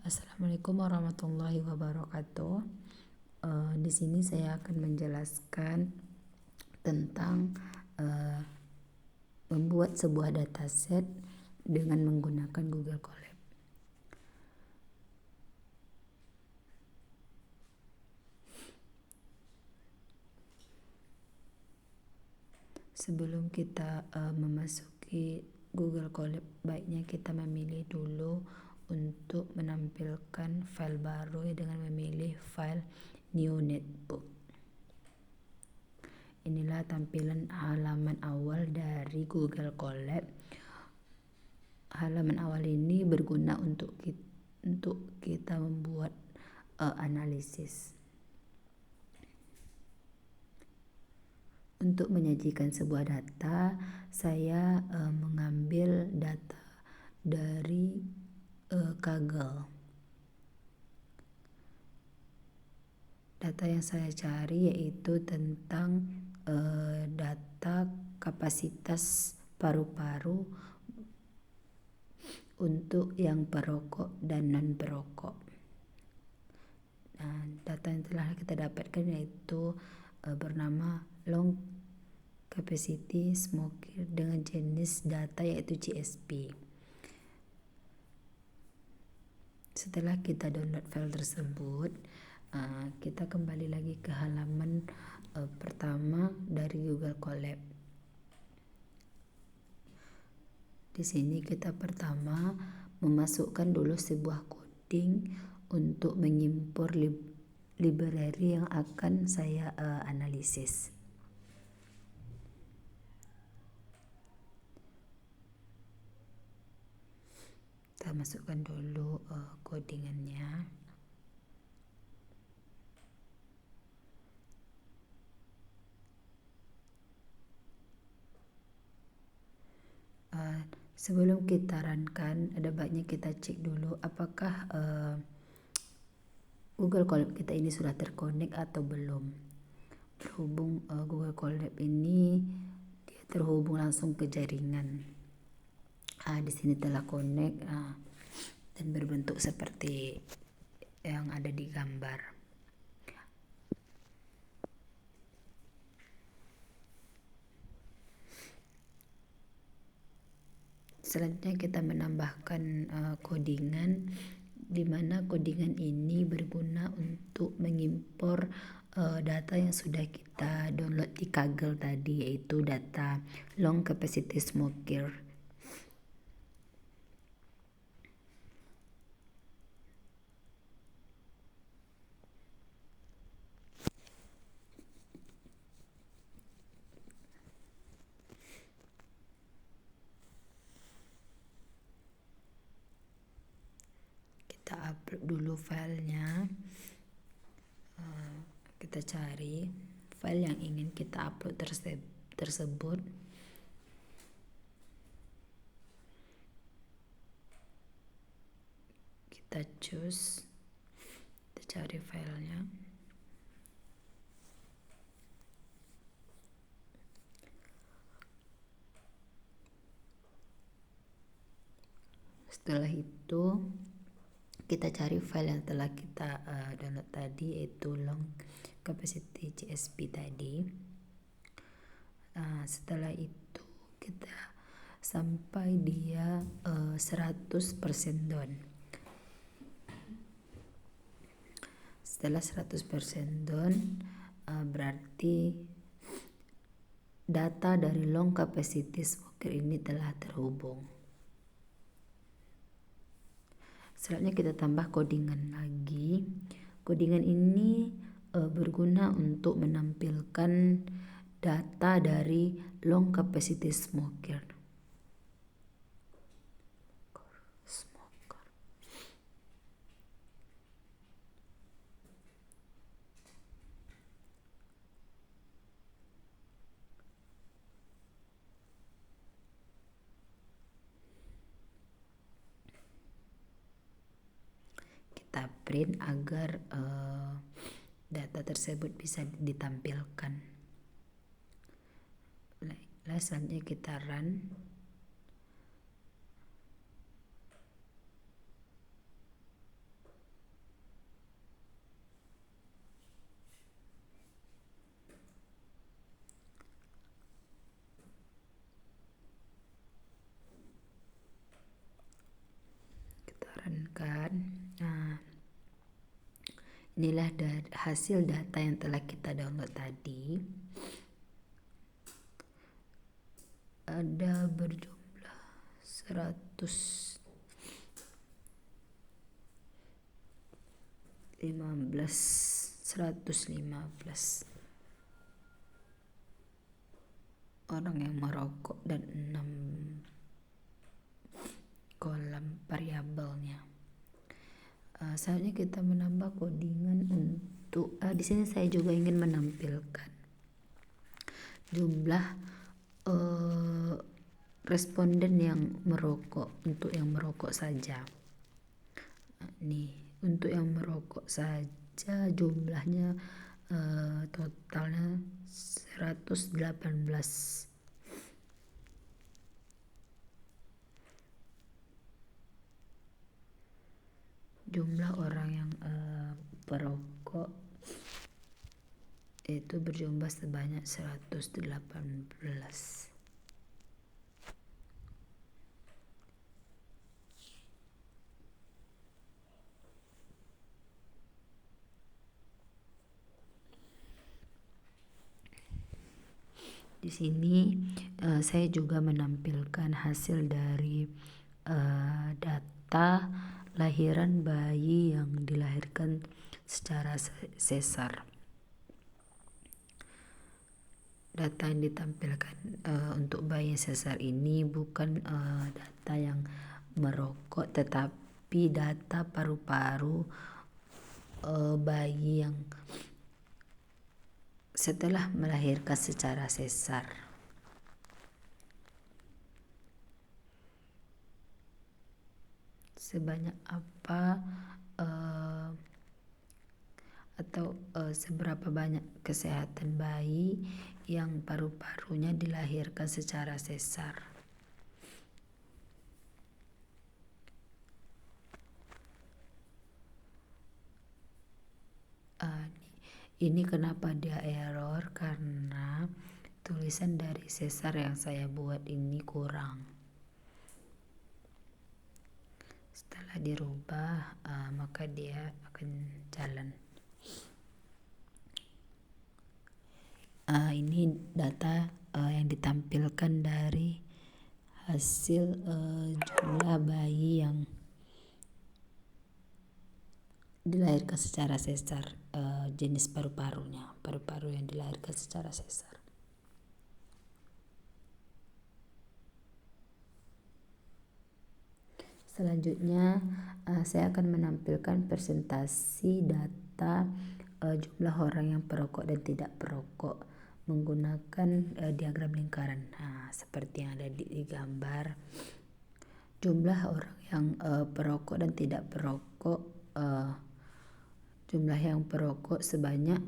Assalamualaikum warahmatullahi wabarakatuh. Di sini saya akan menjelaskan tentang membuat sebuah dataset dengan menggunakan Google Colab. Sebelum kita memasuki Google Colab, baiknya kita memilih dulu untuk menampilkan file baru dengan memilih file New Netbook. Inilah tampilan halaman awal dari Google Colab. Halaman awal ini berguna untuk kita membuat analisis. Untuk menyajikan sebuah data, saya mengambil data dari Kaggle. Data yang saya cari yaitu tentang data kapasitas paru-paru untuk yang perokok dan non-perokok. Nah, data yang telah kita dapatkan yaitu bernama long capacity smoker dengan jenis data yaitu CSP. Setelah kita download file tersebut, kita kembali lagi ke halaman pertama dari Google Colab. Di sini kita pertama memasukkan dulu sebuah coding untuk mengimpor library yang akan saya analisis. Kita masukkan dulu codingannya. Sebelum kita runkan, ada baiknya kita cek dulu apakah Google Colab kita ini sudah terkonek atau belum. Berhubung Google Colab ini dia terhubung langsung ke jaringan. Di sini telah connect dan berbentuk seperti yang ada di gambar. Selanjutnya kita menambahkan codingan, di mana codingan ini berguna untuk mengimpor data yang sudah kita download di Kaggle tadi, yaitu data long capacity smoker. Kita upload dulu filenya. Kita cari file yang ingin kita upload tersebut. Kita choose, kita cari filenya. Setelah itu kita cari file yang telah kita download tadi, yaitu long capacity CSP tadi. Setelah itu kita sampai dia 100% down. Setelah 100% down, berarti data dari long capacity smoker ini telah terhubung. Selanjutnya kita tambah codingan lagi. Codingan ini berguna untuk menampilkan data dari long capacity smoker. Kita print agar data tersebut bisa ditampilkan. Selanjutnya kita run. Inilah hasil data yang telah kita download tadi. Ada berjumlah 115 orang yang merokok dan 6 kolom variabelnya. Selanjutnya kita menambah codingan untuk di sini saya juga ingin menampilkan jumlah responden yang merokok untuk yang merokok saja. Nih, untuk yang merokok saja jumlahnya totalnya 118. Jumlah orang yang perokok itu berjumlah sebanyak 118. Di sini saya juga menampilkan hasil dari data lahiran bayi yang dilahirkan secara sesar. Data yang ditampilkan untuk bayi sesar ini bukan data yang merokok, tetapi data paru-paru bayi yang setelah melahirkan secara sesar. Sebanyak apa atau seberapa banyak kesehatan bayi yang paru-parunya dilahirkan secara sesar. Ini kenapa dia error, karena tulisan dari sesar yang saya buat ini kurang. Setelah dirubah maka dia akan jalan. Ini data yang ditampilkan dari hasil jumlah bayi yang dilahirkan secara sesar, jenis paru-parunya, paru-paru yang dilahirkan secara sesar. Selanjutnya saya akan menampilkan presentasi data jumlah orang yang perokok dan tidak perokok menggunakan diagram lingkaran. Seperti yang ada di gambar, jumlah orang yang perokok dan tidak perokok, jumlah yang perokok sebanyak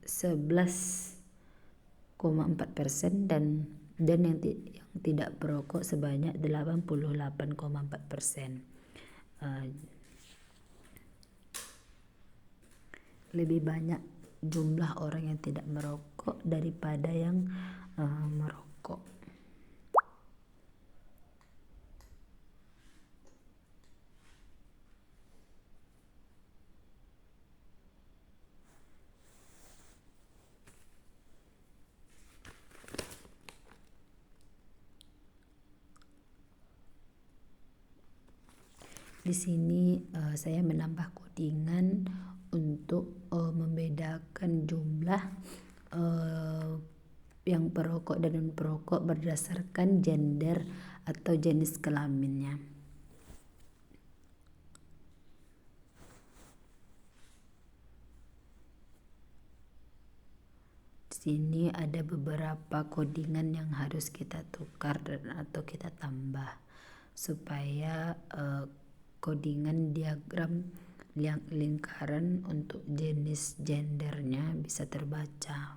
11,4% dan yang tidak perokok sebanyak 88,4%. Lebih banyak jumlah orang yang tidak merokok daripada yang merokok. Di sini saya menambah codingan untuk membedakan jumlah yang perokok dan non perokok berdasarkan gender atau jenis kelaminnya. Di sini ada beberapa codingan yang harus kita tukar atau kita tambah supaya codingan diagram lingkaran untuk jenis gendernya bisa terbaca.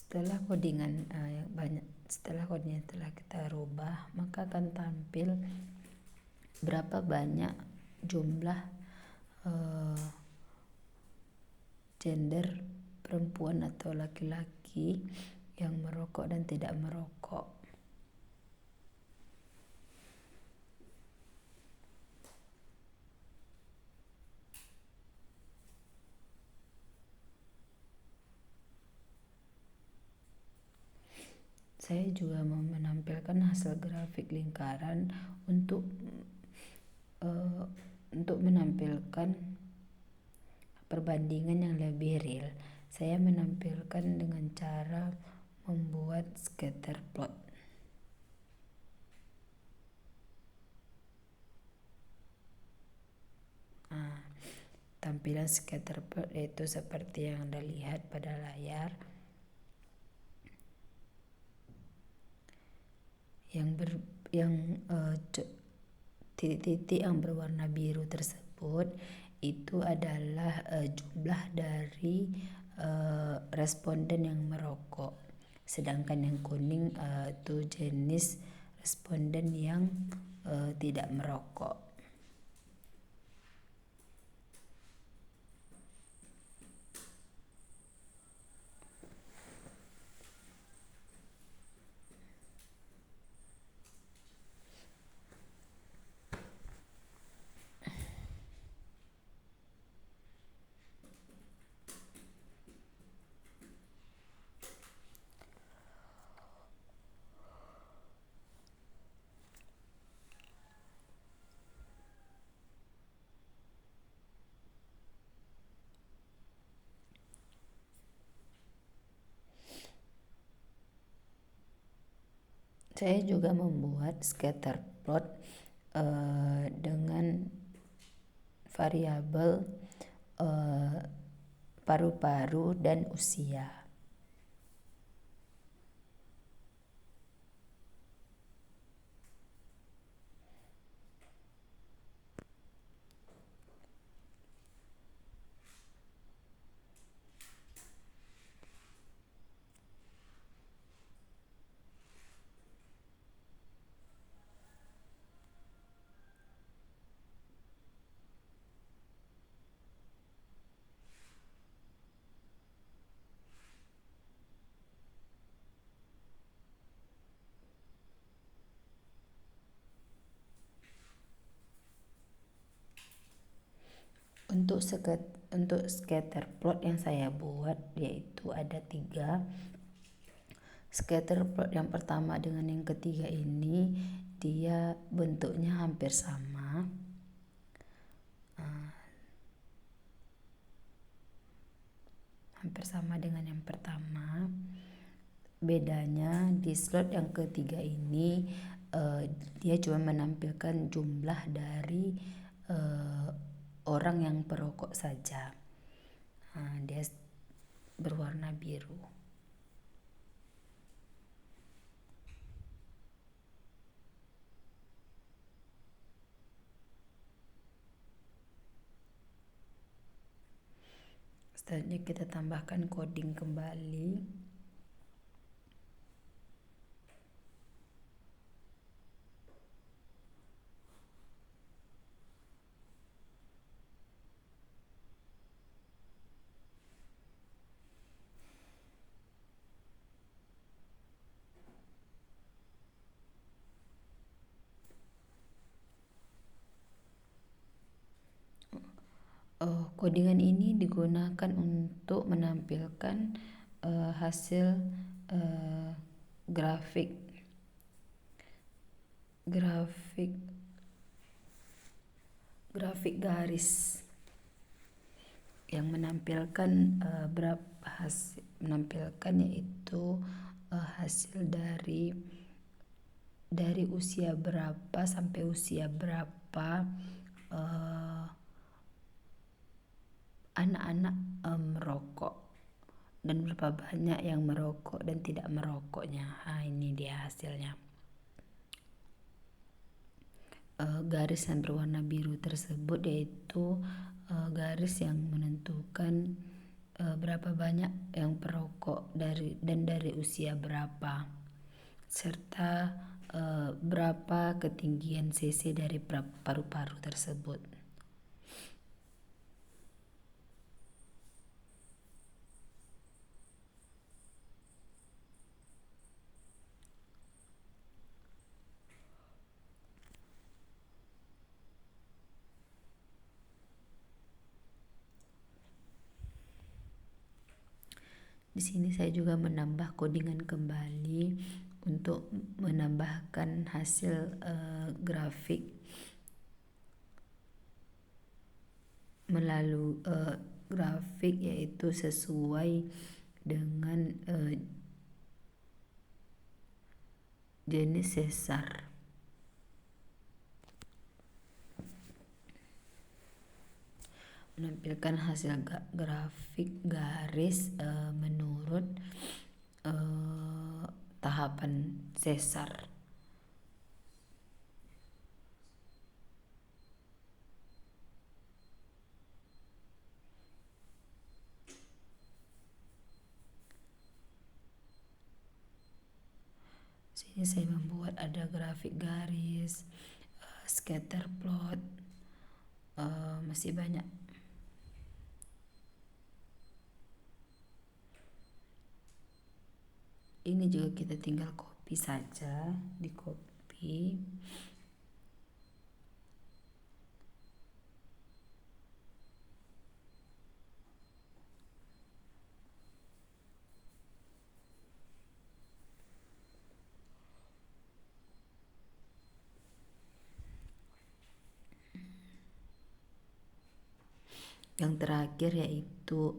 Setelah codingnya telah kita rubah, maka akan tampil berapa banyak jumlah gender perempuan atau laki-laki yang merokok dan tidak merokok. Saya juga mau menampilkan hasil grafik lingkaran untuk menampilkan perbandingan yang lebih real. Saya menampilkan dengan cara membuat scatter plot. Tampilan scatter plot itu seperti yang Anda lihat pada layar. Titik-titik yang berwarna biru tersebut itu adalah jumlah dari responden yang merokok, sedangkan yang kuning itu jenis responden yang tidak merokok. Saya juga membuat scatter plot dengan variabel paru-paru dan usia. Untuk scatter plot yang saya buat yaitu ada 3. Scatter plot yang pertama dengan yang ketiga ini dia bentuknya hampir sama. Hampir sama dengan yang pertama. Bedanya di slot yang ketiga ini dia cuma menampilkan jumlah dari orang yang perokok saja. Dia berwarna biru. Selanjutnya kita tambahkan coding kembali. Codingan ini digunakan untuk menampilkan hasil grafik garis yang menampilkan yaitu hasil dari usia berapa sampai usia berapa anak-anak merokok dan berapa banyak yang merokok dan tidak merokoknya. Ini dia hasilnya. Garis yang berwarna biru tersebut yaitu garis yang menentukan berapa banyak yang perokok dari usia berapa, serta berapa ketinggian cc dari paru-paru tersebut. Di sini saya juga menambah codingan kembali untuk menambahkan hasil grafik melalui grafik, yaitu sesuai dengan jenis sesar. Menampilkan hasil grafik garis menurut tahapan sesar. Sini saya membuat ada grafik garis, scatter plot, masih banyak. Ini juga kita tinggal copy saja, di copy. Yang terakhir yaitu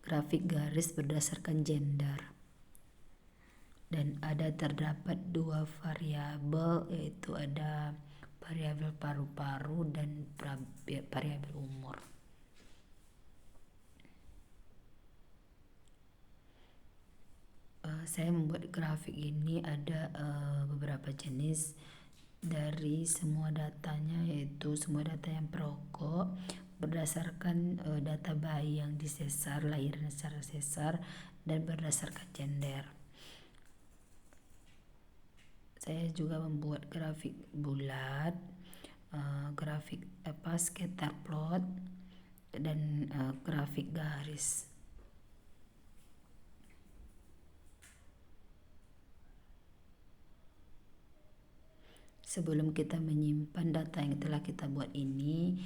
grafik garis berdasarkan gender. Dan terdapat 2 variabel, yaitu ada variabel paru-paru dan variabel umur. Saya membuat grafik ini ada beberapa jenis dari semua datanya, yaitu semua data yang perokok berdasarkan data bayi yang disesar, lahirnya secara sesar, dan berdasarkan gender. Saya juga membuat grafik bulat, grafik scatter plot, dan grafik garis. Sebelum kita menyimpan data yang telah kita buat ini,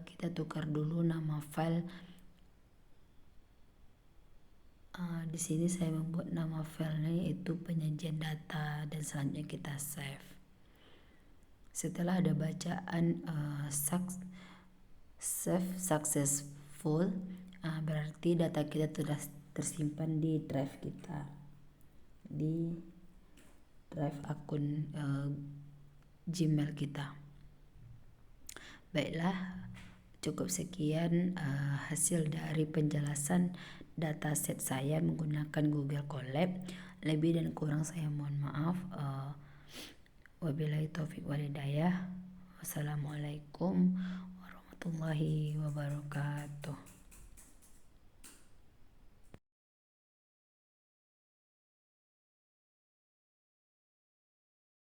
kita tukar dulu nama file. Di sini saya membuat nama filenya yaitu penyajian data, dan selanjutnya kita save. Setelah ada bacaan save successful, berarti data kita telah tersimpan di drive kita, di drive akun Gmail kita. Baiklah, cukup sekian hasil dari penjelasan dataset saya menggunakan Google Colab. Lebih dan kurang saya mohon maaf. Wabillahi taufiq walhidayah. Wassalamualaikum warahmatullahi wabarakatuh.